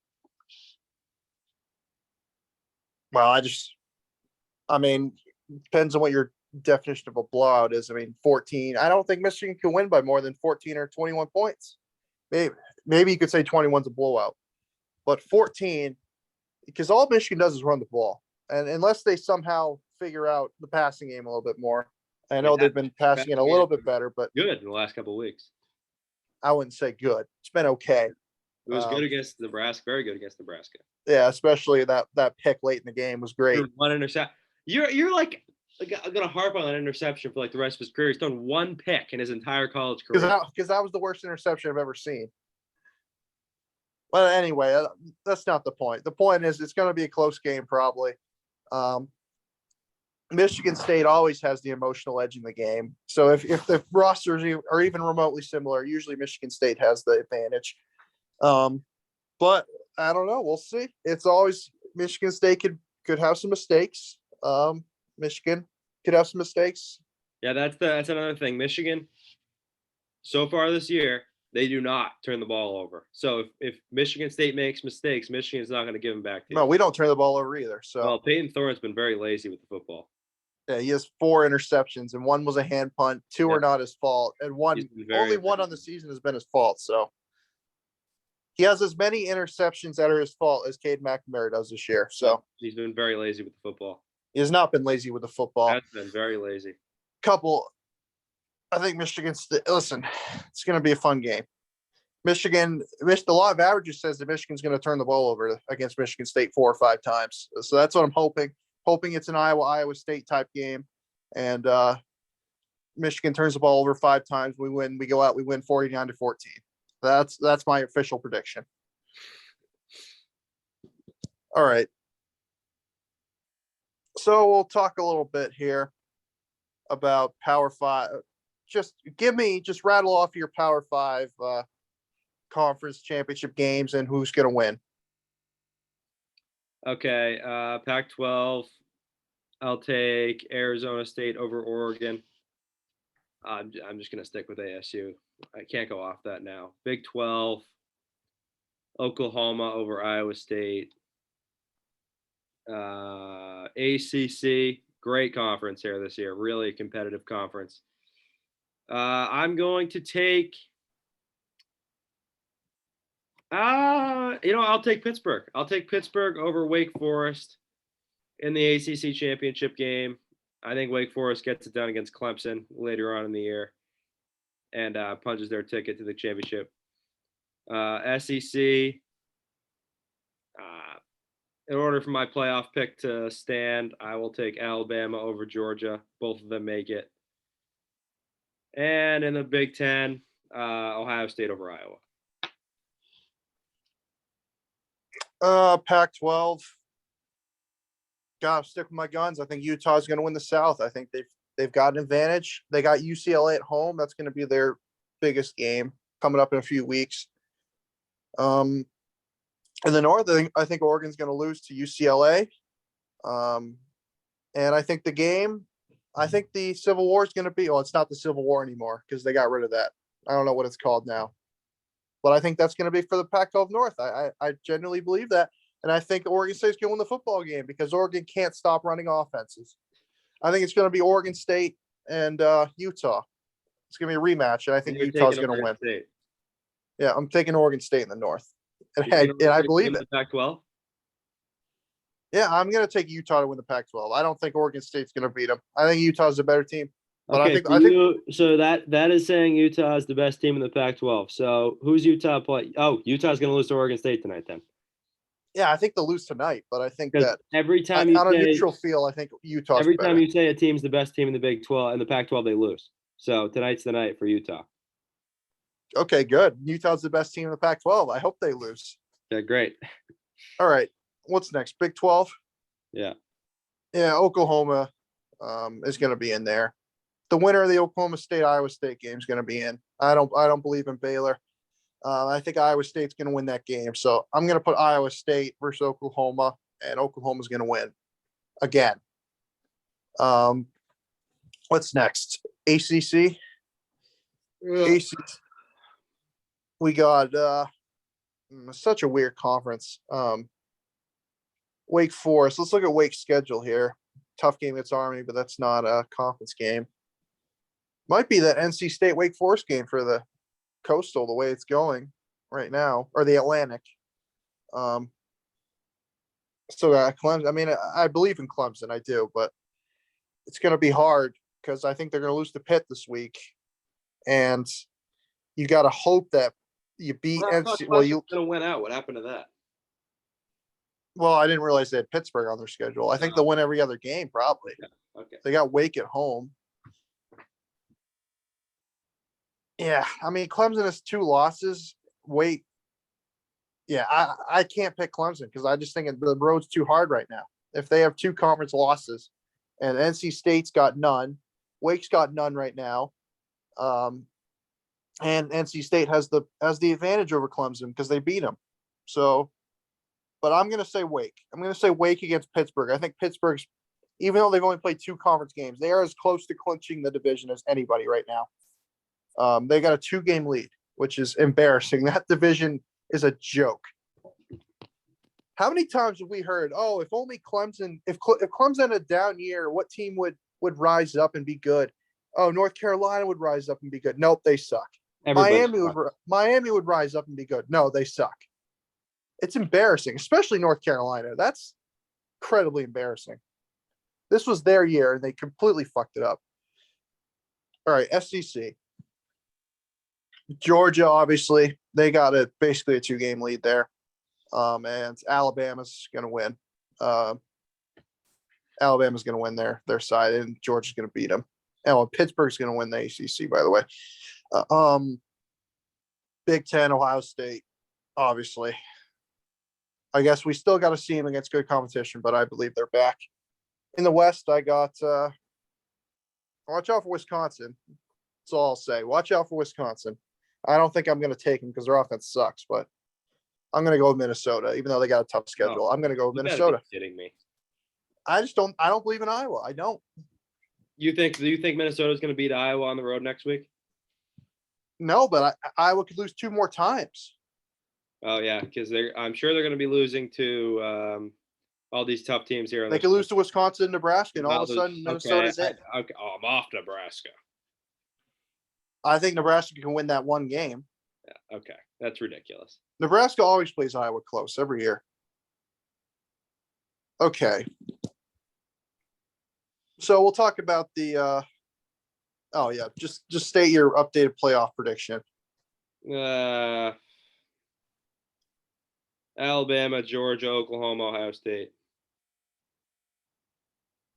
Well, depends on what your definition of a blowout is. 14. I don't think Michigan can win by more than 14 or 21 points. Maybe you could say 21's a blowout, but 14, because all Michigan does is run the ball. And unless they somehow figure out the passing game a little bit more, I know they've been passing it a little bit better, but good in the last couple of weeks. I wouldn't say good. It's been okay. It was good against Nebraska, very good against Nebraska. Yeah, especially that pick late in the game was great. One interception. You're like gonna harp on that interception for like the rest of his career. He's thrown one pick in his entire college career. Because that was the worst interception I've ever seen. Well, anyway, that's not the point. The point is it's going to be a close game probably. Michigan State always has the emotional edge in the game. So if the rosters are even remotely similar, usually Michigan State has the advantage. But I don't know. We'll see. It's always Michigan State could have some mistakes. Michigan could have some mistakes. Yeah, that's another thing. Michigan, so far this year, they do not turn the ball over. So if Michigan State makes mistakes, Michigan's not going to give them back to you. No, we don't turn the ball over either. So well, Peyton Thorne's been very lazy with the football. Yeah, he has 4 interceptions, and 1 was a hand punt. 2 are not his fault, and only one on the season has been his fault. So he has as many interceptions that are his fault as Cade McNamara does this year. So he's been very lazy with the football. He has not been lazy with the football. That's been very lazy. I think Michigan State. Listen, it's going to be a fun game. The law of averages says that Michigan's going to turn the ball over against Michigan State 4 or 5 times. So that's what I'm hoping. Hoping it's an Iowa State type game, and Michigan turns the ball over 5 times. We win. We go out. We win 49-14. That's my official prediction. All right. So we'll talk a little bit here about Power 5. Just rattle off your Power 5 conference championship games and who's going to win. Okay, Pac-12, I'll take Arizona State over Oregon. I'm just going to stick with ASU. I can't go off that now. Big 12, Oklahoma over Iowa State. ACC, great conference here this year. Really competitive conference. I'm going to take I'll take Pittsburgh. I'll take Pittsburgh over Wake Forest in the ACC championship game. I think Wake Forest gets it done against Clemson later on in the year and punches their ticket to the championship. SEC, in order for my playoff pick to stand, I will take Alabama over Georgia. Both of them make it. And in the Big Ten, Ohio State over Iowa. Pac-12. Gotta stick with my guns. I think Utah's going to win the South. I think they've got an advantage. They got UCLA at home. That's going to be their biggest game coming up in a few weeks. In the North, I think Oregon's going to lose to UCLA. And I think the Civil War is going to be, it's not the Civil War anymore because they got rid of that. I don't know what it's called now. But I think that's going to be for the Pac-12 North. I genuinely believe that. And I think Oregon State's going to win the football game because Oregon can't stop running offenses. I think it's going to be Oregon State and Utah. It's going to be a rematch, and I think Utah's going to win. State. Yeah, I'm taking Oregon State in the North. And I believe it. Pac-12? Yeah, I'm going to take Utah to win the Pac-12. I don't think Oregon State's going to beat them. I think Utah's a better team. But okay, I think so that is saying Utah is the best team in the Pac-12. So who's Utah play? Oh, Utah's going to lose to Oregon State tonight then. Yeah, I think they'll lose tonight, but I think that every time on a neutral field, I think Utah's every better. time you say a team's the best team in the Big 12 and the Pac-12, they lose. So tonight's the night for Utah. Okay, good. Utah's the best team in the Pac-12. I hope they lose. Yeah, great. All right. What's next? Big 12? Yeah. Yeah, Oklahoma is going to be in there. The winner of the Oklahoma State Iowa State game is going to be in. I don't believe in Baylor. I think Iowa State's going to win that game. So I'm going to put Iowa State versus Oklahoma, and Oklahoma's going to win again. What's next? ACC. ACC. We got such a weird conference. Wake Forest. Let's look at Wake's schedule here. Tough game against Army, but that's not a conference game. Might be that NC State Wake Forest game for the Coastal, the way it's going right now, or the Atlantic. So Clemson. I mean, I believe in Clemson, I do, but it's going to be hard because I think they're going to lose to Pitt this week, and you got to hope that you beat NC. Well, you're going to win out. What happened to that? Well, I didn't realize they had Pittsburgh on their schedule. I think they'll win every other game, probably. Yeah. Okay. They got Wake at home. Yeah, I mean, Clemson has 2 losses. Wake. Yeah, I can't pick Clemson because I just think the road's too hard right now. If they have 2 conference losses, and NC State's got none, Wake's got none right now, and NC State has the advantage over Clemson because they beat them. So, but I'm going to say Wake. I'm going to say Wake against Pittsburgh. I think Pittsburgh's, even though they've only played 2 conference games, they are as close to clinching the division as anybody right now. They got a 2-game lead, which is embarrassing. That division is a joke. How many times have we heard, oh, if only Clemson, if Clemson had a down year, what team would rise up and be good? Oh, North Carolina would rise up and be good. Nope, they suck. Miami would rise up and be good. No, they suck. It's embarrassing, especially North Carolina. That's incredibly embarrassing. This was their year, and they completely fucked it up. All right, SEC. Georgia, obviously, they got basically a 2-game lead there. And Alabama's going to win. Alabama's going to win their side, and Georgia's going to beat them. And Pittsburgh's going to win the ACC, by the way. Big Ten, Ohio State, obviously. I guess we still got to see them against good competition, but I believe they're back. In the West, I got watch out for Wisconsin. That's all I'll say. Watch out for Wisconsin. I don't think I'm going to take them because their offense sucks, but I'm going to go with Minnesota, even though they got a tough schedule. I'm going to go with Minnesota. Kidding me? I don't believe in Iowa. I don't. Do you think Minnesota's going to beat Iowa on the road next week? No, but Iowa could lose 2 more times. Oh yeah, because I'm sure they're going to be losing to all these tough teams here. They could lose to Wisconsin and Nebraska, and all of a sudden Minnesota's in. Okay, I'm off Nebraska. I think Nebraska can win that 1 game. Yeah, okay, that's ridiculous. Nebraska always plays Iowa close every year. Okay. So we'll talk about the just state your updated playoff prediction. Alabama, Georgia, Oklahoma, Ohio State.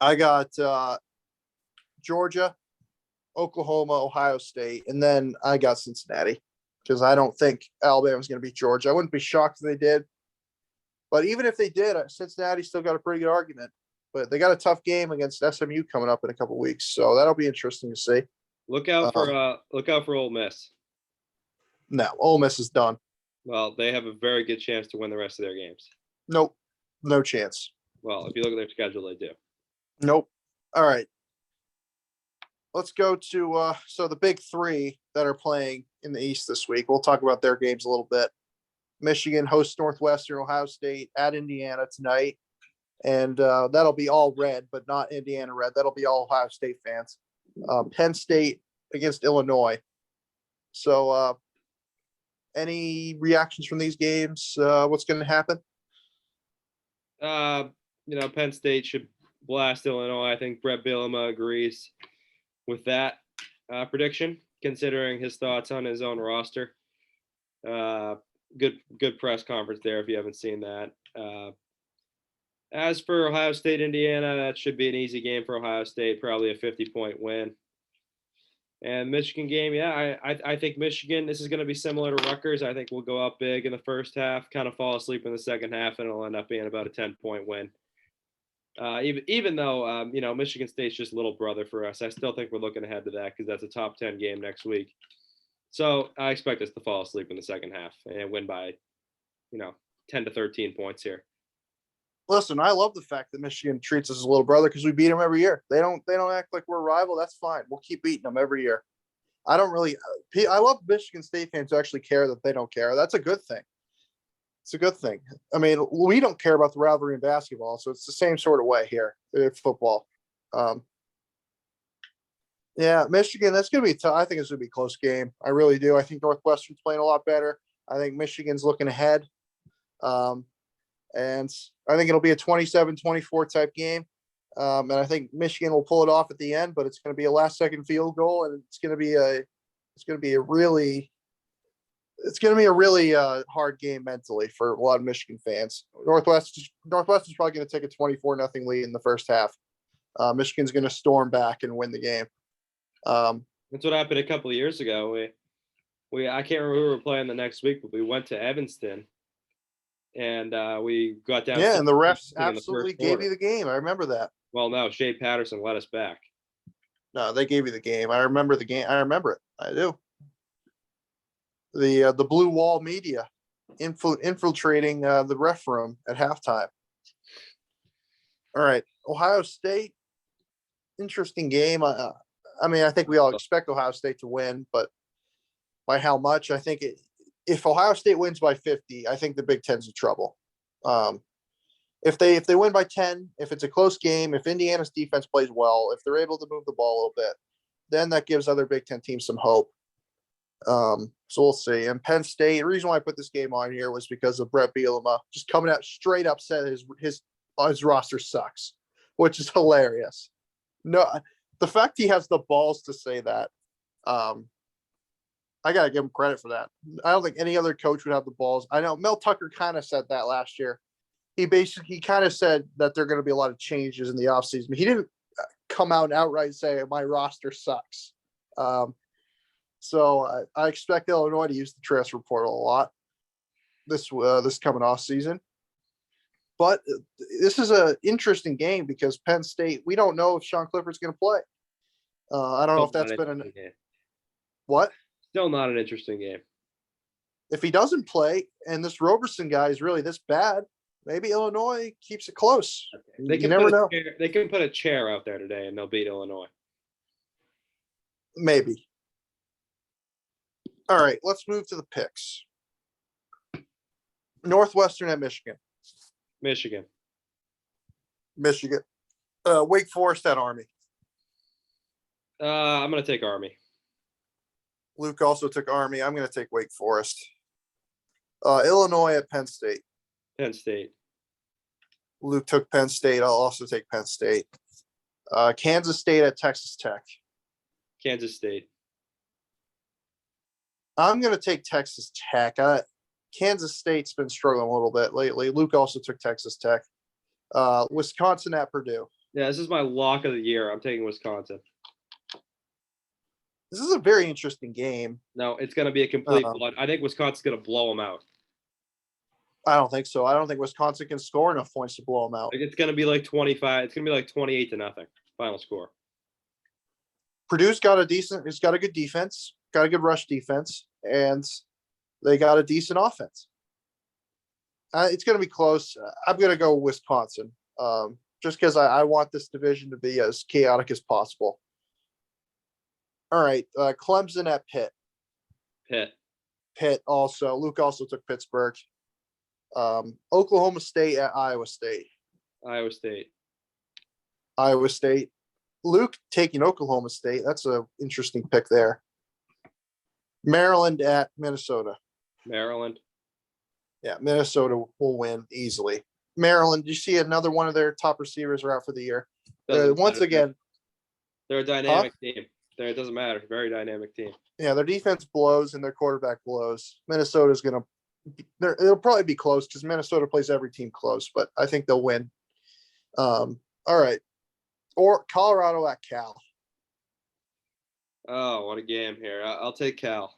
I got Georgia, Oklahoma, Ohio State, and then I got Cincinnati because I don't think Alabama's going to beat Georgia. I wouldn't be shocked if they did. But even if they did, Cincinnati still got a pretty good argument. But they got a tough game against SMU coming up in a couple weeks, so that'll be interesting to see. Look out for Ole Miss. No, Ole Miss is done. Well, they have a very good chance to win the rest of their games. Nope, no chance. Well, if you look at their schedule, they do. Nope. All right. Let's go to so the big 3 that are playing in the East this week. We'll talk about their games a little bit. Michigan hosts Northwestern, Ohio State at Indiana tonight. And that'll be all red, but not Indiana red. That'll be all Ohio State fans. Penn State against Illinois. So any reactions from these games? What's going to happen? Penn State should blast Illinois. I think Brett Bielema agrees with that prediction, considering his thoughts on his own roster. Good press conference there if you haven't seen that. As for Ohio State, Indiana, that should be an easy game for Ohio State, probably a 50-point win. And Michigan game, yeah, I think Michigan, this is going to be similar to Rutgers. I think we'll go up big in the first half, kind of fall asleep in the second half, and it'll end up being about a 10-point win. Even though, Michigan State's just little brother for us, I still think we're looking ahead to that because that's a top 10 game next week. So I expect us to fall asleep in the second half and win by, 10 to 13 points here. Listen, I love the fact that Michigan treats us as a little brother because we beat them every year. They don't act like we're a rival. That's fine. We'll keep beating them every year. I love Michigan State fans who actually care that they don't care. That's a good thing. It's a good thing. I mean, we don't care about the rivalry in basketball, so it's the same sort of way here in football. Yeah, Michigan, that's going to be tough. I think it's going to be a close game. I really do. I think Northwestern's playing a lot better. I think Michigan's looking ahead. And I think it'll be a 27-24 type game. And I think Michigan will pull it off at the end, but it's going to be a last-second field goal, and it's going to be a really hard game mentally for a lot of Michigan fans. Northwestern's probably going to take a 24-0 lead in the first half. Michigan's going to storm back and win the game. That's what happened a couple of years ago. I can't remember who we were playing the next week, but we went to Evanston, and we got down. Yeah, and the refs absolutely gave you the game. I remember that. Well, no, Shea Patterson let us back. No, they gave you the game. I remember the game. I remember it. I do. The blue wall media infiltrating the ref room at halftime. All right, Ohio State. Interesting game. I mean, I think we all expect Ohio State to win, but by how much? I think if Ohio State wins by 50, I think the Big Ten's in trouble. If they win by 10, if it's a close game, if Indiana's defense plays well, if they're able to move the ball a little bit, then that gives other Big Ten teams some hope. So we'll see. And Penn State, the reason why I put this game on here was because of Brett Bielema just coming out straight up said his roster sucks, which is hilarious. No, the fact he has the balls to say that, I gotta give him credit for that. I don't think any other coach would have the balls. I know Mel Tucker kind of said that last year. He kind of said that there are going to be a lot of changes in the offseason. He didn't come out and outright say my roster sucks. So I expect Illinois to use the transfer portal a lot this coming off season. But this is an interesting game because Penn State, we don't know if Sean Clifford's going to play. I don't know if that's been what? Still not an interesting game. If he doesn't play and this Roberson guy is really this bad, maybe Illinois keeps it close. They can never know. They can put a chair out there today and they'll beat Illinois. Maybe. All right, let's move to the picks. Northwestern at Michigan. Michigan. Wake Forest at Army. I'm going to take Army. Luke also took Army. I'm going to take Wake Forest. Illinois at Penn State. Penn State. Luke took Penn State. I'll also take Penn State. Kansas State at Texas Tech. Kansas State. I'm going to take Texas Tech. Kansas State's been struggling a little bit lately. Luke also took Texas Tech. Wisconsin at Purdue. Yeah, this is my lock of the year. I'm taking Wisconsin. This is a very interesting game. No, it's going to be a complete blood. I think Wisconsin's going to blow them out. I don't think so. I don't think Wisconsin can score enough points to blow them out. It's going to be like 25. It's going to be like 28-0 final score. Purdue's got it's got a good defense, got a good rush defense, and they got a decent offense. It's going to be close. I'm going to go Wisconsin, just because I want this division to be as chaotic as possible. All right, Clemson at Pitt. Pitt also. Luke also took Pittsburgh. Oklahoma State at Iowa State. Iowa State. Luke taking Oklahoma State. That's an interesting pick there. Maryland at Minnesota. Maryland. Yeah, Minnesota will win easily. Maryland, you see another one of their top receivers are out for the year. Once again, they're a dynamic team. It doesn't matter. Very dynamic team. Yeah, their defense blows and their quarterback blows. Minnesota's going to it'll probably be close because Minnesota plays every team close, but I think they'll win. All right. Or Colorado at Cal. Oh, what a game here. I'll take Cal.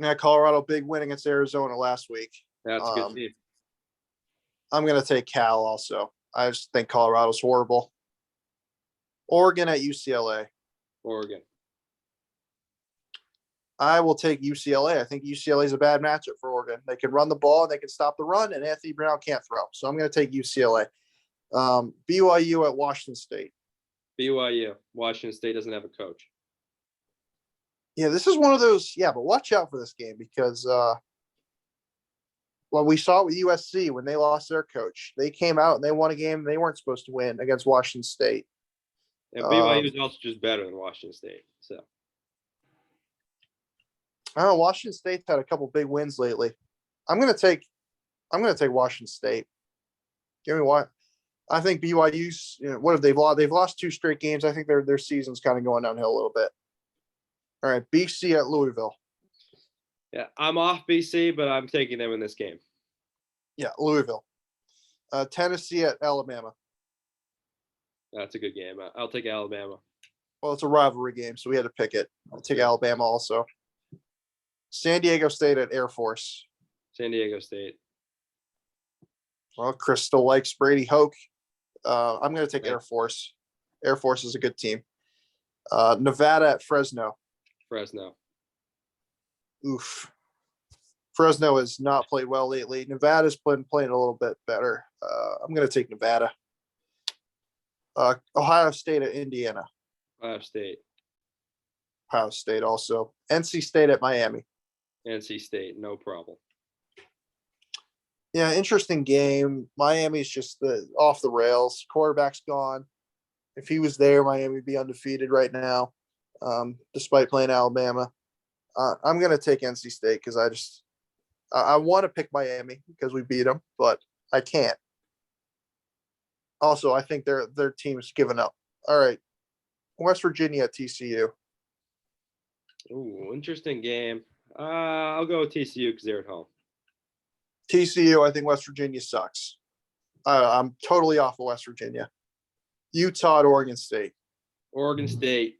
Yeah, Colorado big win against Arizona last week. That's a good team. I'm going to take Cal also. I just think Colorado's horrible. Oregon at UCLA. Oregon. I will take UCLA. I think UCLA is a bad matchup for Oregon. They can run the ball and they can stop the run, and Anthony Brown can't throw. So I'm going to take UCLA. BYU at Washington State. BYU. Washington State doesn't have a coach. Yeah, this is one of those. Yeah, but watch out for this game because well, we saw it with USC when they lost their coach. They came out and they won a game they weren't supposed to win against Washington State. And BYU is also just better than Washington State. So I don't know, Washington State's had a couple big wins lately. I'm gonna take Washington State. Give me what? I think BYU's. What have they lost? They've lost 2 straight games. I think their season's kind of going downhill a little bit. All right, BC at Louisville. yeah, I'm off BC, but I'm taking them in this game. Yeah, Louisville. Tennessee at Alabama. That's a good game. I'll take Alabama. Well, it's a rivalry game, so we had to pick it. I'll take Alabama also. San Diego State at Air Force. San Diego State. Well, Chris still likes Brady Hoke. I'm going to take Air Force. Air Force is a good team. Nevada at Fresno. Fresno. Oof. Fresno has not played well lately. Nevada's playing a little bit better. I'm going to take Nevada. Ohio State at Indiana. Ohio State. Ohio State also. NC State at Miami. NC State, no problem. Yeah, interesting game. Miami's just off the rails. Quarterback's gone. If he was there, Miami would be undefeated right now, despite playing Alabama. I'm going to take NC State because I want to pick Miami because we beat them, but I can't. Also, I think their team's given up. All right. West Virginia at TCU. Ooh, interesting game. I'll go with TCU because they're at home. TCU, I think West Virginia sucks. I'm totally off of West Virginia. Utah at Oregon State. Oregon State.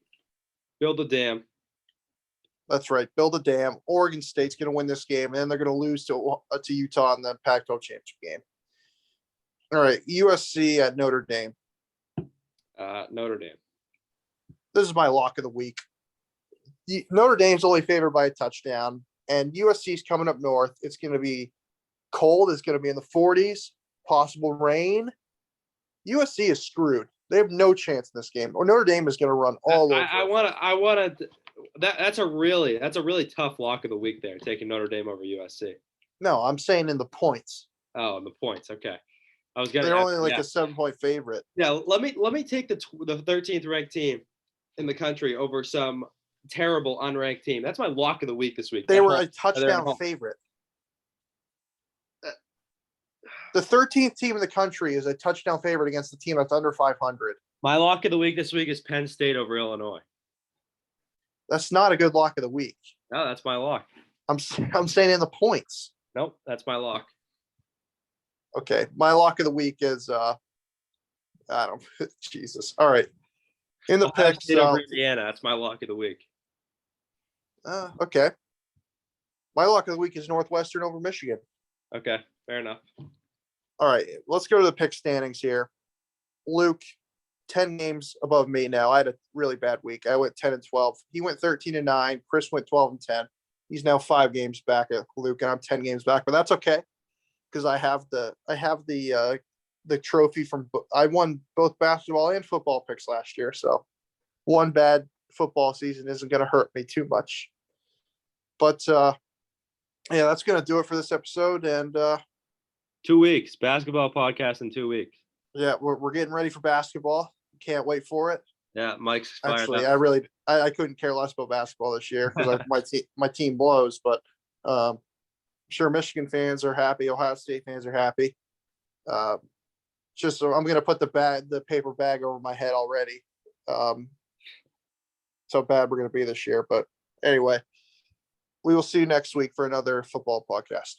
Build a dam. That's right. Build a dam. Oregon State's going to win this game, and then they're going to lose to Utah in the Pac-12 championship game. All right. USC at Notre Dame. Notre Dame. This is my lock of the week. Notre Dame's only favored by a touchdown, and USC's coming up north. It's going to be cold. It's going to be in the 40s, possible rain. USC is screwed. They have no chance in this game. Or Notre Dame is going to run all over. I want to. That's a really tough lock of the week there, taking Notre Dame over USC. No, I'm saying in the points. Oh, and the points. Okay, They're only like a 7-point favorite. Yeah, let me take the 13th ranked team in the country over some terrible unranked team. That's my lock of the week this week. They were a touchdown favorite. The 13th team in the country is a touchdown favorite against the team that's under 500. My lock of the week this week is Penn State over Illinois. That's not a good lock of the week. No, that's my lock. I'm saying in the points. Nope, that's my lock. Okay, my lock of the week is I don't Jesus. All right. In the Ohio picks, State over Indiana. That's my lock of the week. Okay. My lock of the week is Northwestern over Michigan. Okay, fair enough. All right, let's go to the pick standings here. Luke, 10 games above me now. I had a really bad week. I went 10-12. He went 13-9. Chris went 12-10. He's now 5 games back at Luke, and I'm 10 games back, but that's okay because I have the trophy from. I won both basketball and football picks last year, so one bad football season isn't going to hurt me too much. But yeah, that's going to do it for this episode, and 2 weeks basketball podcast in 2 weeks. Yeah, we're getting ready for basketball. Can't wait for it. Yeah, Mike's fired Actually, up. I couldn't care less about basketball this year because my team blows. But I'm sure Michigan fans are happy. Ohio State fans are happy. Just so I'm going to put the paper bag over my head already. So bad we're going to be this year. But anyway, we will see you next week for another football podcast.